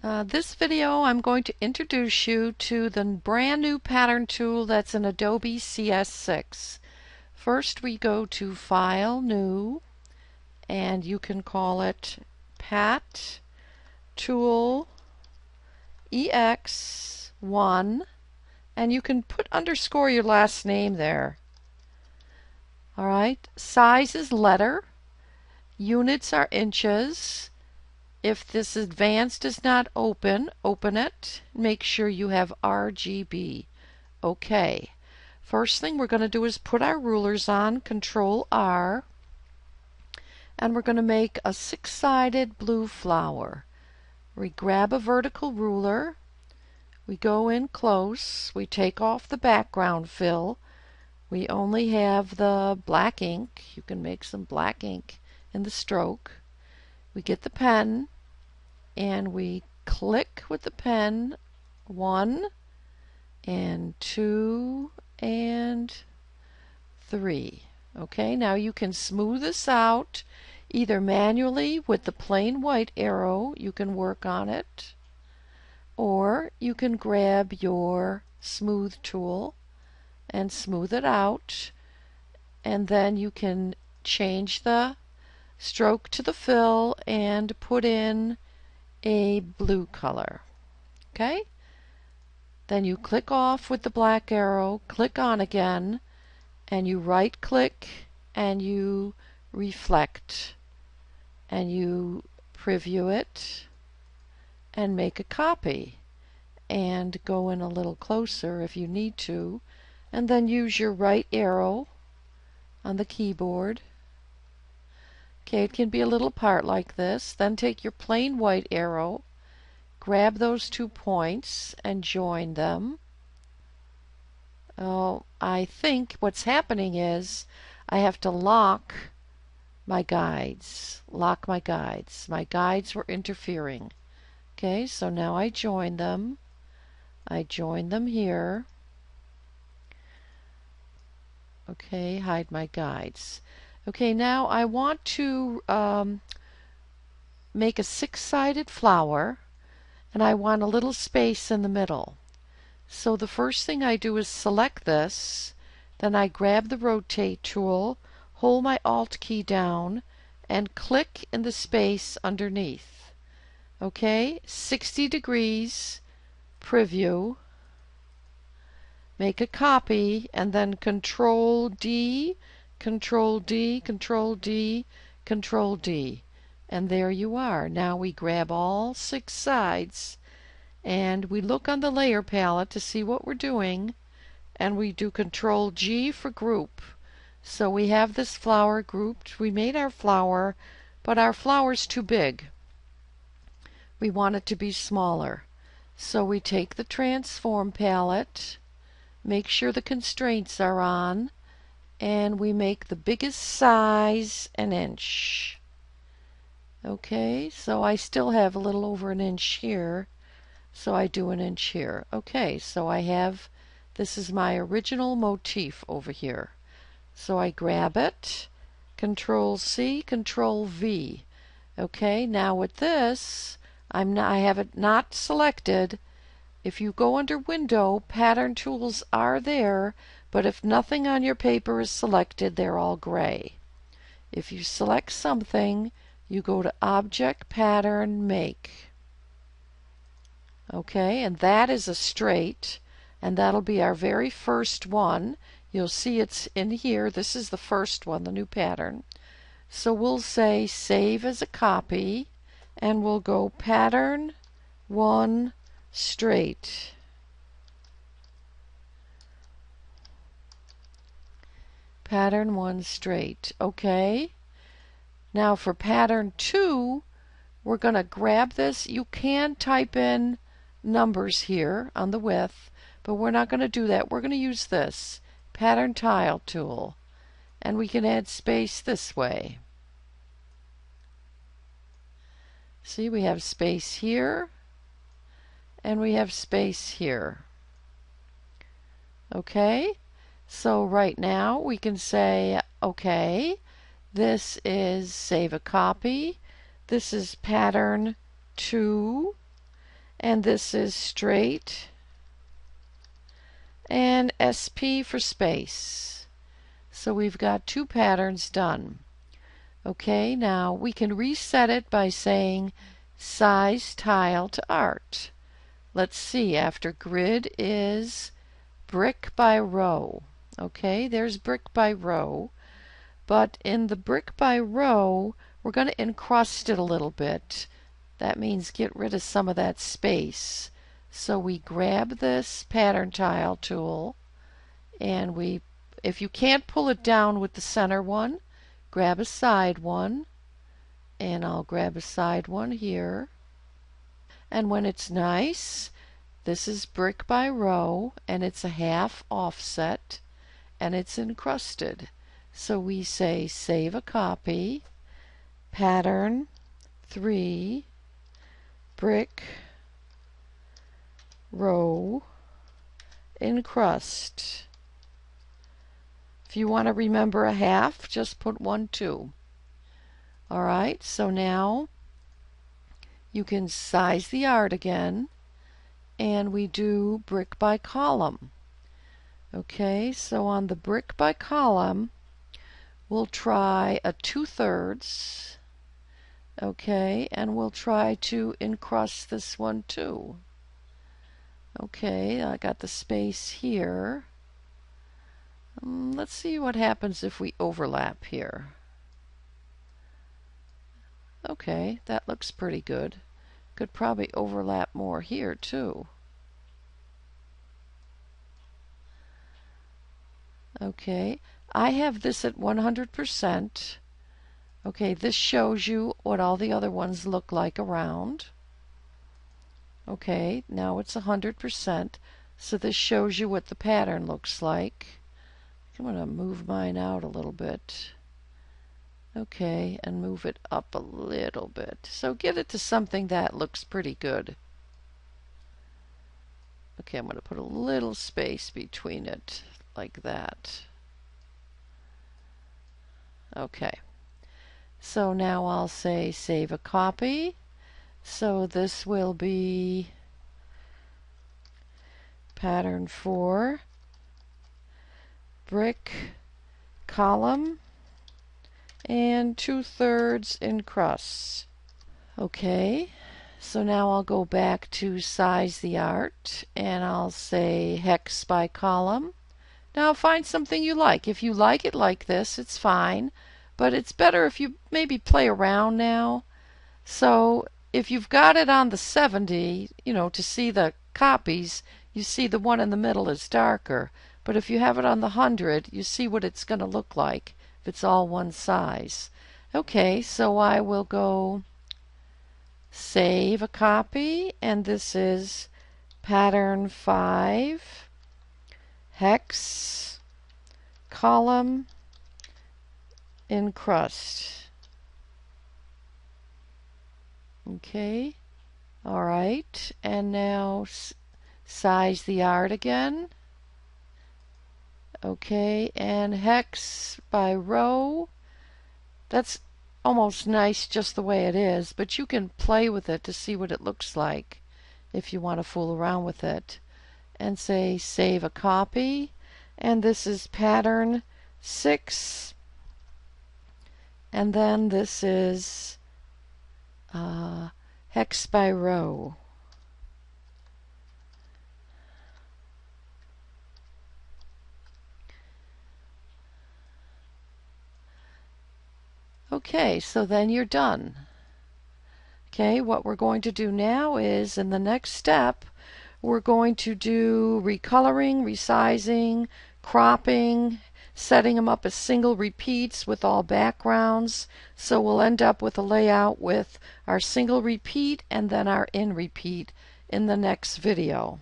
This video I'm going to introduce you to the brand new pattern tool that's in Adobe CS6. First we go to File, New, and you can call it Pat Tool EX1, and you can put underscore your last name there. Alright, size is letter, units are inches. If this advanced is not open it. Make sure you have RGB. Okay. First thing we're going to do is put our rulers on, Control R, and we're going to make a six-sided blue flower. We grab a vertical ruler, we go in close, we take off the background fill. We only have the black ink. You can make some black ink in the stroke. We get the pen and we click with the pen 1 and 2 and 3. Okay, now you can smooth this out either manually with the plain white arrow, you can work on it, or you can grab your smooth tool and smooth it out, and then you can change the stroke to the fill and put in a blue color. Okay? Then you click off with the black arrow, click on again, and you right click and you reflect, and you preview it and make a copy and go in a little closer if you need to, and then use your right arrow on the keyboard. Okay, it can be a little part like this. Then take your plain white arrow, grab those 2 points and join them. Oh, I think what's happening is I have to lock my guides. Lock my guides. My guides were interfering. Okay, so now I join them. I join them here. Okay, hide my guides. Okay, now I want to make a six-sided flower, and I want a little space in the middle. So the first thing I do is select this, then I grab the rotate tool, hold my Alt key down, and click in the space underneath. Okay, 60 degrees, preview, make a copy, and then Control D, Control D, Control D, Control D. And there you are. Now we grab all 6 sides and we look on the layer palette to see what we're doing, and we do Control G for group. So we have this flower grouped. We made our flower, but our flower's too big. We want it to be smaller. So we take the transform palette, make sure the constraints are on, and we make the biggest size an inch. Okay, so I still have a little over an inch here, so I do an inch here. Okay, so I have, this is my original motif over here. So I grab it, Control C, Control V. Okay, now with this, I have it not selected. If you go under Window, Pattern Tools are there, but if nothing on your paper is selected, they're all gray. If you select something, you go to Object, Pattern, Make. Okay, and that is a straight, and that'll be our very first one. You'll see it's in here. This is the first one, the new pattern. So we'll say Save as a copy, and we'll go Pattern 1 Straight. Pattern 1 straight. Okay. Now for pattern 2, we're going to grab this. You can type in numbers here on the width, but we're not going to do that. We're going to use this pattern tile tool, and we can add space this way. See, we have space here, and we have space here. Okay. So right now we can say, okay, this is save a copy. This is pattern 2. and this is straight, and SP for space. So we've got 2 patterns done. Okay, now we can reset it by saying size tile to art. Let's see, after grid is brick by row. Okay, there's brick by row. But in the brick by row, we're going to encrust it a little bit. That means get rid of some of that space. So we grab this pattern tile tool, and if you can't pull it down with the center one, grab a side one, and I'll grab a side one here. And when it's nice, this is brick by row, and it's a half offset, and it's encrusted. So we say save a copy, pattern 3, brick, row, encrust. If you want to remember a half, just put 1, 2. Alright, so now you can size the art again, and we do brick by column. Okay, so on the brick by column, we'll try a 2/3. Okay, and we'll try to encrust this one too. Okay, I got the space here. Let's see what happens if we overlap here. Okay, that looks pretty good. Could probably overlap more here too. Okay, I have this at 100%. Okay, this shows you what all the other ones look like around. Okay, now it's 100%, so this shows you what the pattern looks like. I'm going to move mine out a little bit. Okay, and move it up a little bit. So get it to something that looks pretty good. Okay, I'm going to put a little space between it, like that. Okay, so now I'll say save a copy. So this will be pattern 4, brick, column, and 2/3 encrust. Okay, so now I'll go back to size the art, and I'll say hex by column. Now find something you like. If you like it like this, it's fine, but it's better if you maybe play around now. So if you've got it on the 70, to see the copies, you see the one in the middle is darker. But if you have it on the 100, you see what it's going to look like if it's all one size. Okay, so I will go save a copy, and this is pattern 5, hex, column, encrust. Okay, all right, and now size the art again. Okay, and hex by row. That's almost nice just the way it is, but you can play with it to see what it looks like if you want to fool around with it. And say save a copy, and this is pattern 6, and then this is hex by row. Okay, so then you're done. Okay, what we're going to do now is, in the next step, we're going to do recoloring, resizing, cropping, setting them up as single repeats with all backgrounds. So we'll end up with a layout with our single repeat and then our in repeat in the next video.